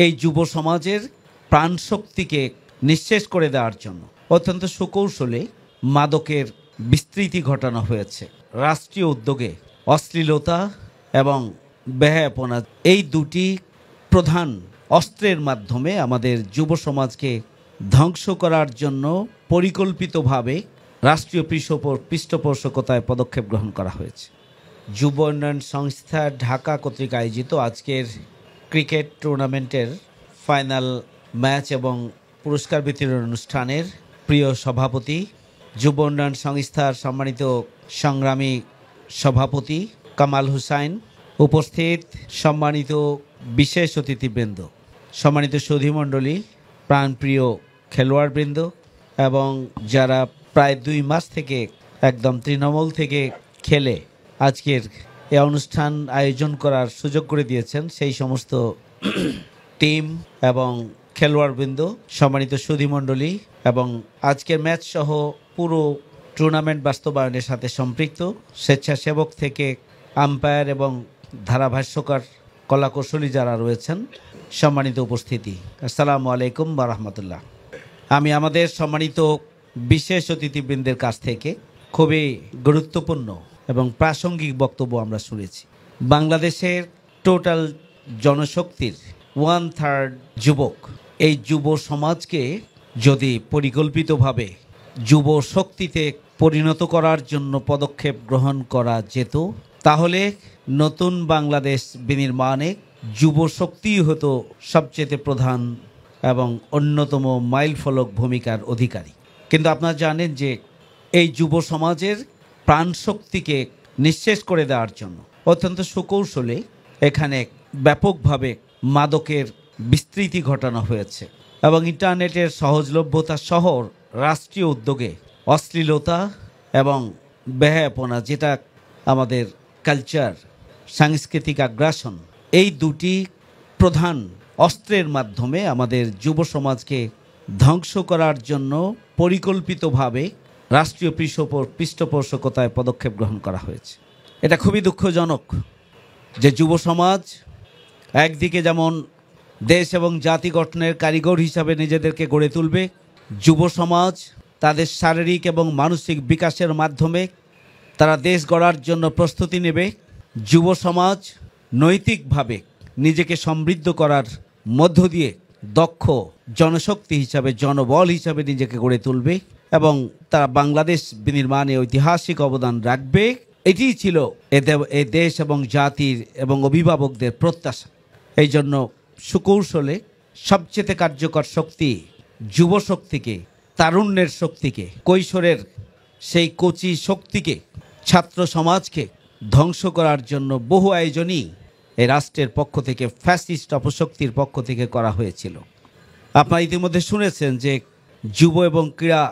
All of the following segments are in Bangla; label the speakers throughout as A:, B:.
A: এই যুব সমাজের প্রাণশক্তিকে নিঃশেষ করে দেওয়ার জন্য অত্যন্ত সুকৌশলে মাদকের বিস্তৃতি ঘটানো হয়েছে। রাষ্ট্রীয় উদ্যোগে অশ্লীলতা এবং বেহায়াপনা এই দুটি প্রধান অস্ত্রের মাধ্যমে আমাদের যুব সমাজকে ধ্বংস করার জন্য পরিকল্পিতভাবে রাষ্ট্রীয় পৃষ্ঠপোষকতায় পদক্ষেপ গ্রহণ করা হয়েছে। যুব উন্নয়ন সংস্থা ঢাকা কর্তৃক আয়োজিত আজকের ক্রিকেট টুর্নামেন্টের ফাইনাল ম্যাচ এবং পুরস্কার বিতরণ অনুষ্ঠানের প্রিয় সভাপতি, যুব উন্নয়ন সংস্থার সম্মানিত সংগ্রামী সভাপতি কামাল হুসাইন, উপস্থিত সম্মানিত বিশেষ অতিথিবৃন্দ, সম্মানিত সুধীমণ্ডলী, প্রাণপ্রিয় খেলোয়াড়বৃন্দ এবং যারা প্রায় 2 মাস থেকে একদম তৃণমূল থেকে খেলে আজকের এই অনুষ্ঠান আয়োজন করার সুযোগ করে দিয়েছেন, সেই সমস্ত টিম এবং খেলোয়াড়বৃন্দ, সম্মানিত সুধীমণ্ডলী এবং আজকের ম্যাচ সহ পুরো টুর্নামেন্ট বাস্তবায়নের সাথে সম্পৃক্ত স্বেচ্ছাসেবক থেকে আম্পায়ার এবং ধারাভাষ্যকার কলাকৌশলী যারা রয়েছেন, সম্মানিত উপস্থিতি, আসসালামু আলাইকুম ওয়া রাহমাতুল্লাহ। আমি আমাদের সম্মানিত বিশেষ অতিথিবৃন্দের কাছ থেকে খুবই গুরুত্বপূর্ণ এবং প্রাসঙ্গিক বক্তব্য আমরা শুনেছি। বাংলাদেশের টোটাল জনশক্তির 1/3 যুবক। এই যুব সমাজকে যদি পরিকল্পিতভাবে যুব শক্তিতে পরিণত করার জন্য পদক্ষেপ গ্রহণ করা যেত, তাহলে নতুন বাংলাদেশ বিনির্মাণে যুব শক্তিই হতো সবচেয়ে প্রধান এবং অন্যতম মাইলফলক ভূমিকার অধিকারী। কিন্তু আপনারা জানেন যে এই যুব সমাজের প্রাণশক্তিকে নিঃশেষ করে দেওয়ার জন্য অত্যন্ত সুকৌশলে এখানে ব্যাপকভাবে মাদকের বিস্তৃতি ঘটানো হয়েছে এবং ইন্টারনেটের সহজলভ্যতা সহ রাষ্ট্রীয় উদ্যোগে অশ্লীলতা এবং বেহায়াপনা, যেটা আমাদের কালচার, সাংস্কৃতিক আগ্রাসন, এই দুটি প্রধান অস্ত্রের মাধ্যমে আমাদের যুব সমাজকে ধ্বংস করার জন্য পরিকল্পিতভাবে রাষ্ট্রীয় পৃষ্ঠপোষকতায় পদক্ষেপ গ্রহণ করা হয়েছে। এটা খুবই দুঃখজনক যে যুব সমাজ একদিকে যেমন দেশ এবং জাতি গঠনের কারিগর হিসাবে নিজেদেরকে গড়ে তুলবে, যুব সমাজ তাদের শারীরিক এবং মানসিক বিকাশের মাধ্যমে তারা দেশ গড়ার জন্য প্রস্তুতি নেবে, যুব সমাজ নৈতিকভাবে নিজেকে সমৃদ্ধ করার মধ্য দিয়ে দক্ষ জনশক্তি হিসাবে, জনবল হিসাবে নিজেকে গড়ে তুলবে এবং তারা বাংলাদেশ বিনির্মাণে ঐতিহাসিক অবদান রাখবে। এটিই ছিল এ দেশ এবং জাতির এবং অভিভাবকদের প্রত্যাশা। এই জন্য সুকৌশলে সবচেয়ে কার্যকর শক্তি যুব শক্তিকে, তারুণ্যের শক্তিকে, কৈশোরের সেই কচি শক্তিকে, ছাত্র সমাজকে ধ্বংস করার জন্য বহু আয়োজনই এই রাষ্ট্রের পক্ষ থেকে, ফ্যাসিস্ট অপশক্তির পক্ষ থেকে করা হয়েছিল। আপনারা ইতিমধ্যে শুনেছেন যে যুব এবং ক্রীড়া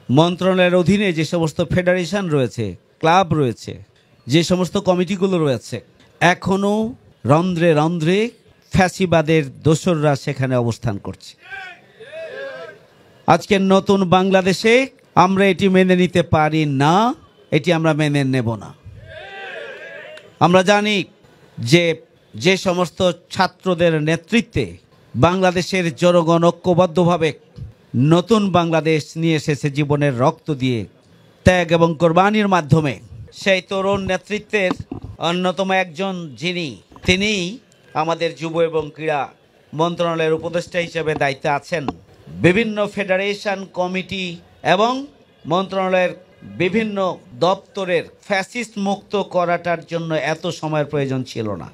A: মন্ত্রণালয়ের অধীনে যে সমস্ত ফেডারেশন রয়েছে, ক্লাব রয়েছে, যে সমস্ত কমিটিগুলো রয়েছে, এখনও রন্ধ্রে রন্ধ্রে ফ্যাসিবাদের দোসররা সেখানে অবস্থান করছে। আজকের নতুন বাংলাদেশে আমরা এটি মেনে নিতে পারি না, এটি আমরা মেনে নেব না। আমরা জানি যে সমস্ত ছাত্রদের নেতৃত্বে বাংলাদেশের জনগণ ঐক্যবদ্ধভাবে নতুন বাংলাদেশ নিয়ে এসেছে জীবনের রক্ত দিয়ে, ত্যাগ এবং কোরবানির মাধ্যমে, সেই তরুণ নেতৃত্বের অন্যতম একজন তিনি আমাদের যুব এবং ক্রীড়া মন্ত্রণালয়ের উপদেষ্টা হিসেবে দায়িত্বে আছেন। বিভিন্ন ফেডারেশন, কমিটি এবং মন্ত্রণালয়ের বিভিন্ন দপ্তরের ফ্যাসিস্ট মুক্ত করাটার জন্য এত সময়ের প্রয়োজন ছিল না।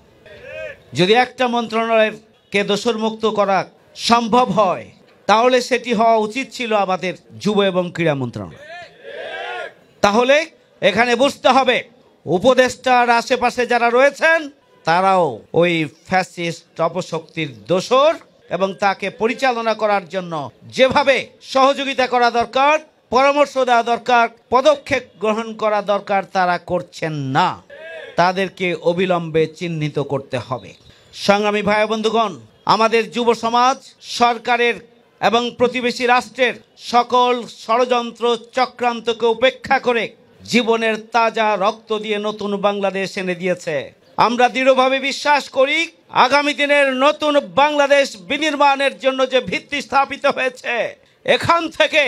A: যদি একটা মন্ত্রণালয়কে দোসর মুক্ত করা সম্ভব হয়, তাহলে সেটি হওয়া উচিত ছিল আমাদের যুব এবং ক্রীড়া মন্ত্রণালয়। তাহলে এখানে বুঝতে হবে উপদেষ্টার আশেপাশে যারা রয়েছেন তারাও ওই ফ্যাসিস্ট অপশক্তির দোসর এবং তাকে পরিচালনা করার জন্য যেভাবে সহযোগিতা করা দরকার, পরামর্শ দেওয়া দরকার, পদক্ষেপ গ্রহণ করা দরকার, তারা করছেন না। তাদেরকে অবিলম্বে চিহ্নিত করতে হবে। সংগ্রামী ভাই বন্ধুগণ, আমাদের যুব সমাজ সরকারের এবং প্রতিবেশী রাষ্ট্রের সকল ষড়যন্ত্র চক্রান্তকে উপেক্ষা করে জীবনের তাজা রক্ত দিয়ে নতুন বাংলাদেশ এনে দিয়েছে। আমরা দৃঢ়ভাবে বিশ্বাস করি আগামী দিনের নতুন বাংলাদেশ বিনির্মাণের জন্য যে ভিত্তি স্থাপিত হয়েছে, এখান থেকে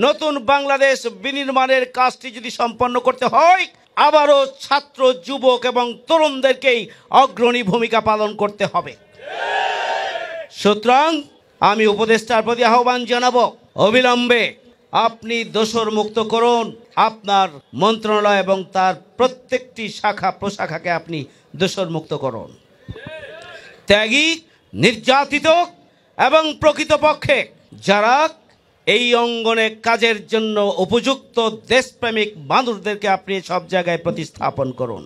A: নতুন বাংলাদেশ বিনির্মাণের কাজটি যদি সম্পন্ন করতে হয়, আবারও ছাত্র, যুবক এবং তরুণদেরকেই অগ্রণী ভূমিকা পালন করতে হবে। সুতরাং আমি উপদেষ্টার প্রতি আহ্বান জানাবো, অবিলম্বে আপনি দোষর মুক্ত করুন আপনার মন্ত্রণালয় এবং তার প্রত্যেকটি শাখা প্রশাখাকে আপনি দোষর মুক্ত করুন। ত্যাগী, নির্যাতিত এবং প্রকৃতপক্ষে যারা এই অঙ্গনে কাজের জন্য উপযুক্ত দেশপ্রেমিক মানুষদেরকে আপনি সব জায়গায় প্রতিস্থাপন করুন।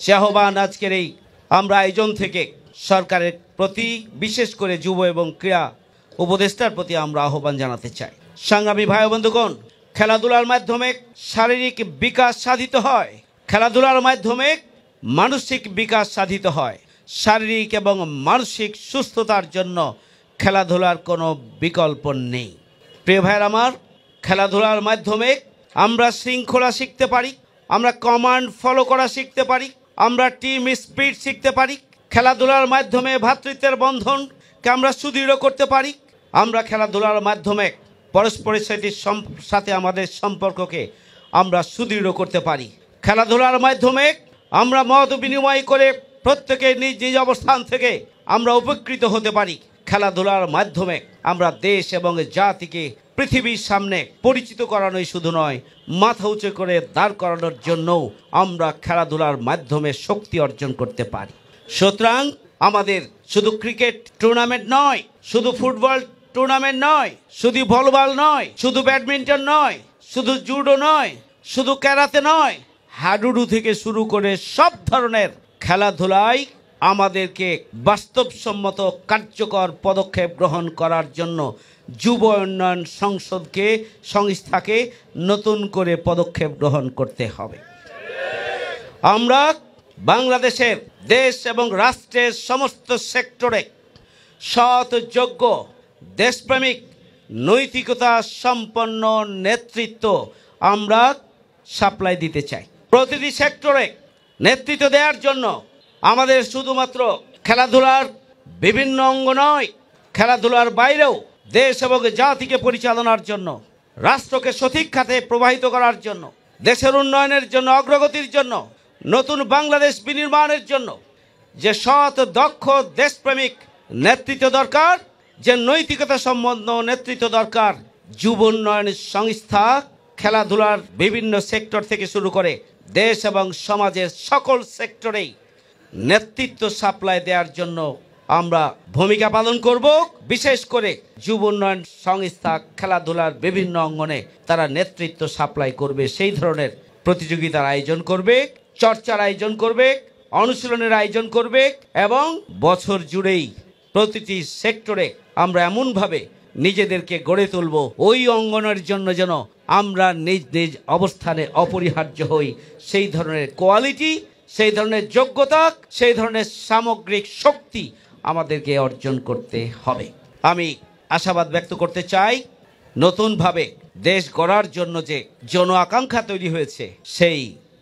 A: সে আহ্বান আজকের এই আমরা আয়োজন থেকে সরকারের প্রতি, বিশেষ করে যুব এবং ক্রীড়া উপদেষ্টার প্রতি আমরা আহ্বান জানাতে চাই। সংগ্রামী ভাই বন্ধুগণ, খেলাধুলার মাধ্যমে শারীরিক বিকাশ সাধিত হয়, খেলাধুলার মাধ্যমে মানসিক বিকাশ সাধিত হয়। শারীরিক এবং মানসিক সুস্থতার জন্য খেলাধুলার কোনো বিকল্প নেই। প্রিয় ভাইয়ের আমার, খেলাধুলার মাধ্যমে আমরা শৃঙ্খলা শিখতে পারি, আমরা কমান্ড ফলো করা শিখতে পারি, আমরা টিম স্পিরিট শিখতে পারি। খেলাধুলার মাধ্যমে ভ্রাতৃত্বের বন্ধনকে আমরা সুদৃঢ় করতে পারি। আমরা খেলাধুলার মাধ্যমে পরস্পরের সাথে আমাদের সম্পর্ককে আমরা সুদৃঢ় করতে পারি। খেলাধুলার মাধ্যমে আমরা মত বিনিময় করে প্রত্যেকে নিজ নিজ অবস্থান থেকে আমরা উপকৃত হতে পারি। খেলাধুলার মাধ্যমে আমরা দেশ এবং জাতিকে পৃথিবীর সামনে পরিচিত করানোই শুধু নয়, মাথা উঁচু করে দাঁড় করানোর জন্যও আমরা খেলাধুলার মাধ্যমে শক্তি অর্জন করতে পারি। সুতরাং আমাদের শুধু ক্রিকেট টুর্নামেন্ট নয়, শুধু ফুটবল টুর্নামেন্ট নয়, শুধু ভলিবল নয়, শুধু ব্যাডমিন্টন নয়, শুধু জুডো নয়, শুধু ক্যারাতে নয়, হাডুডু থেকে শুরু করে সব ধরনের খেলাধুলায় আমাদেরকে বাস্তবসম্মত কার্যকর পদক্ষেপ গ্রহণ করার জন্য যুব উন্নয়ন সংস্থাকে নতুন করে পদক্ষেপ গ্রহণ করতে হবে। আমরা বাংলাদেশের দেশ এবং রাষ্ট্রের সমস্ত সেক্টরে সৎ, যোগ্য, দেশপ্রেমিক, নৈতিকতা সম্পন্ন নেতৃত্ব আমরা সাপ্লাই দিতে চাই। প্রতিটি সেক্টরে নেতৃত্ব দেওয়ার জন্য আমাদের শুধুমাত্র খেলাধুলার বিভিন্ন অঙ্গ নয়, খেলাধুলার বাইরেও দেশ এবং জাতিকে পরিচালনার জন্য, রাষ্ট্রকে সঠিক খাতে প্রবাহিত করার জন্য, দেশের উন্নয়নের জন্য, অগ্রগতির জন্য, নতুন বাংলাদেশ বিনির্মাণের জন্য যে সৎ, দক্ষ, দেশপ্রেমিক নেতৃত্ব দরকার, যে নৈতিকতা সম্পন্ন নেতৃত্ব দরকার, যুব উন্নয়ন সংস্থা খেলাধুলার বিভিন্ন সেক্টর থেকে শুরু করে দেশ এবং সমাজের সকল সেক্টরেই নেতৃত্ব সাপ্লাই দেওয়ার জন্য আমরা ভূমিকা পালন করব। বিশেষ করে যুব উন্নয়ন সংস্থা খেলাধুলার বিভিন্ন অঙ্গনে তারা নেতৃত্ব সাপ্লাই করবে, সেই ধরনের প্রতিযোগিতার আয়োজন করবে, চর্চার আয়োজন করবে, অনুশীলনের আয়োজন করবে এবং বছর জুড়েই প্রতিটি সেক্টরে আমরা এমনভাবে নিজেদেরকে গড়ে তুলব ওই অঙ্গনের জন্য যেন আমরা নিজ নিজ অবস্থানে অপরিহার্য হই। সেই ধরনের কোয়ালিটি, সেই ধরনের যোগ্যতা, সেই ধরনের সামগ্রিক শক্তি আমাদেরকে অর্জন করতে হবে। আমি আশাবাদ ব্যক্ত করতে চাই, নতুনভাবে দেশ গড়ার জন্য যে জন আকাঙ্ক্ষা তৈরি হয়েছে, সেই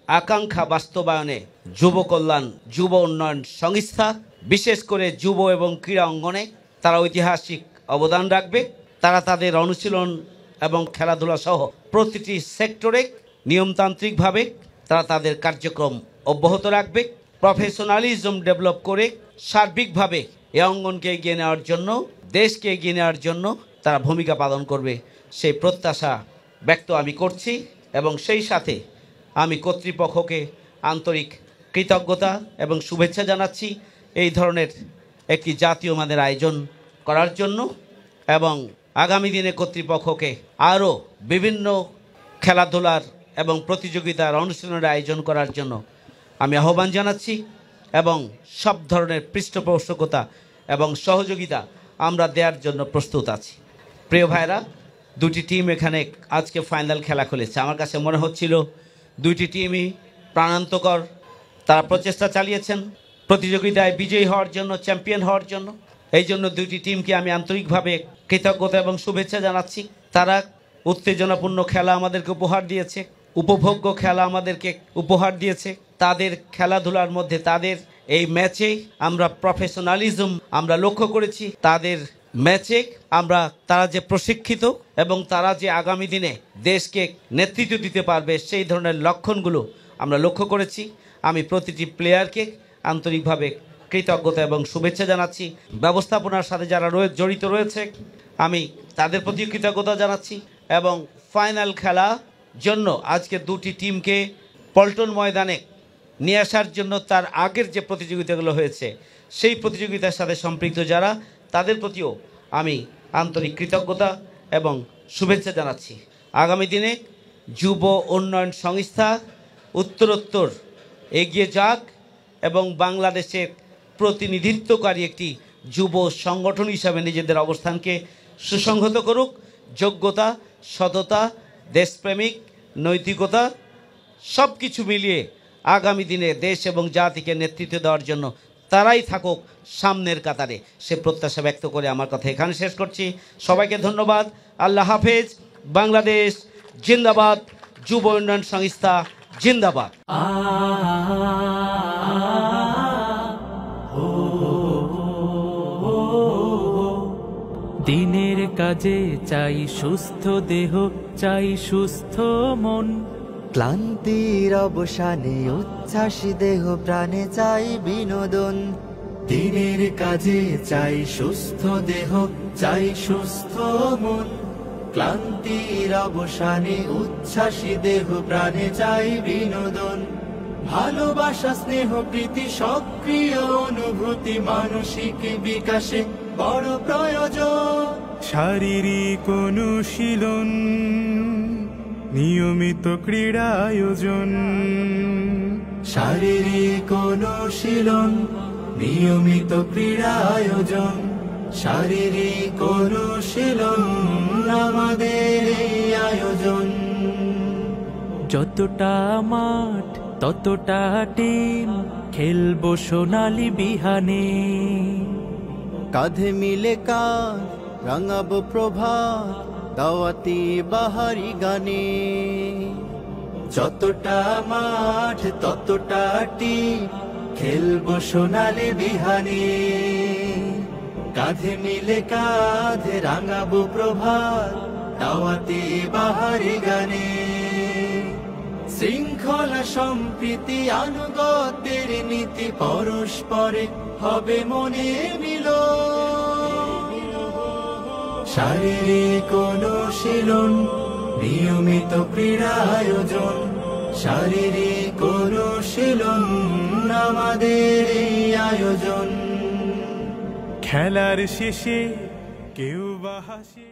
A: আকাঙ্ক্ষা বাস্তবায়নে যুব কল্যাণ, যুব উন্নয়ন সংস্থা বিশেষ করে যুব এবং ক্রীড়া অঙ্গনে তারা ঐতিহাসিক অবদান রাখবে। তারা তাদের অনুশীলন এবং খেলাধুলা সহ প্রতিটি সেক্টরে নিয়মতান্ত্রিকভাবে তারা তাদের কার্যক্রম অব্যাহত রাখবে। প্রফেশনালিজম ডেভেলপ করে সার্বিকভাবে এই অঙ্গনকে এগিয়ে নেওয়ার জন্য, দেশকে এগিয়ে নেওয়ার জন্য তারা ভূমিকা পালন করবে, সেই প্রত্যাশা ব্যক্ত আমি করছি। এবং সেই সাথে আমি কর্তৃপক্ষকে আন্তরিক কৃতজ্ঞতা এবং শুভেচ্ছা জানাচ্ছি এই ধরনের একটি জাতীয় মানের আয়োজন করার জন্য, এবং আগামী দিনে কর্তৃপক্ষকে আরও বিভিন্ন খেলাধুলার এবং প্রতিযোগিতার অনুশীলনের আয়োজন করার জন্য আমি আহ্বান জানাচ্ছি এবং সব ধরনের পৃষ্ঠপোষকতা এবং সহযোগিতা আমরা দেওয়ার জন্য প্রস্তুত আছি। প্রিয় ভাইরা, দুটি টিম এখানে আজকে ফাইনাল খেলা খেলেছে। আমার কাছে মনে হচ্ছিল দুইটি টিমই প্রাণান্তকর, তারা প্রচেষ্টা চালিয়েছেন প্রতিযোগিতায় বিজয়ী হওয়ার জন্য, চ্যাম্পিয়ন হওয়ার জন্য। এই জন্য দুইটি টিমকে আমি আন্তরিকভাবে কৃতজ্ঞতা এবং শুভেচ্ছা জানাচ্ছি। তারা উত্তেজনাপূর্ণ খেলা আমাদেরকে উপহার দিয়েছে, উপভোগ্য খেলা আমাদেরকে উপহার দিয়েছে। তাদের খেলাধুলার মধ্যে তাদের এই ম্যাচে আমরা প্রফেশনালিজম আমরা লক্ষ্য করেছি। তাদের ম্যাচে আমরা তারা যে প্রশিক্ষিত এবং তারা যে আগামী দিনে দেশকে নেতৃত্ব দিতে পারবে সেই ধরনের লক্ষণগুলো আমরা লক্ষ্য করেছি। আমি প্রতিটি প্লেয়ারকে আন্তরিকভাবে কৃতজ্ঞতা এবং শুভেচ্ছা জানাচ্ছি। ব্যবস্থাপনার সাথে যারা জড়িত রয়েছে আমি তাদের প্রতি কৃতজ্ঞতা জানাচ্ছি। এবং ফাইনাল খেলা জন্য আজকে দুটি টিমকে পল্টন ময়দানে নিয়ে আসার জন্য তার আগের যে প্রতিযোগিতাগুলো হয়েছে সেই প্রতিযোগিতার সাথে সম্পৃক্ত যারা তাদের প্রতিও আমি আন্তরিক কৃতজ্ঞতা এবং শুভেচ্ছা জানাচ্ছি। আগামী দিনে যুব উন্নয়ন সংস্থা উত্তরোত্তর এগিয়ে যাক এবং বাংলাদেশের প্রতিনিধিত্বকারী একটি যুব সংগঠন হিসাবে নিজেদের অবস্থানকে সুসংহত করুক। যোগ্যতা, সততা, দেশপ্রেমিক, নৈতিকতা সব কিছু মিলিয়ে আগামী দিনে দেশ এবং জাতিকে নেতৃত্ব দেওয়ার জন্য তারাই থাকুক সামনের কাতারে, সে প্রত্যাশা ব্যক্ত করে আমার কথা এখানে শেষ করছি। সবাইকে ধন্যবাদ। আল্লাহ হাফেজ। বাংলাদেশ জিন্দাবাদ। যুব উন্নয়ন সংস্থা জিন্দাবাদ।
B: দিনের কাজে চাই সুস্থ দেহ, চাই সুস্থ মন।
C: ক্লান্তির অবসানে উচ্ছ্বাসী দেহ প্রাণে চাই বিনোদন।
D: দিনের কাজে চাই সুস্থ দেহ, চাই সুস্থ মন। ক্লান্তির অবসানে উচ্ছ্বাসী দেহ প্রাণে চাই বিনোদন। ভালোবাসা, স্নেহ, প্রীতি, সক্রিয় অনুভূতি মানসিক বিকাশে বড় প্রয়োজন।
E: শারীরিক অনুশীলন, নিয়মিত ক্রীড়া আয়োজন।
D: শারীরিক অনুশীলন, নিয়মিত ক্রীড়া আয়োজন। শারীরিক অনুশীলন আমাদের এই আয়োজন।
B: যতটা মাঠ ততটা টিম, খেলবো সোনালী বিহানে।
C: কাঁধে মিলে কাঁধ রাঙাবো প্রভাত, দাওয়াতি বাহারি গানে।
D: যতটা মাঠ ততটা টিম, খেলবো সোনালী বিহানে। কাঁধে মিলে কাঁধ রাঙাবো প্রভাত, দাওয়াতি বাহারি গানে। শৃঙ্খলা, সম্প্রীতি, আনুগত্যের নীতি, পরস্পরে হবে মনে মিল। শারীরিক অনুশীলন, নিয়মিত ক্রীড়া আয়োজন। শারীরিক অনুশীলন আমাদের এই আয়োজন।
E: খেলার শেষে কেউ বা হাসে।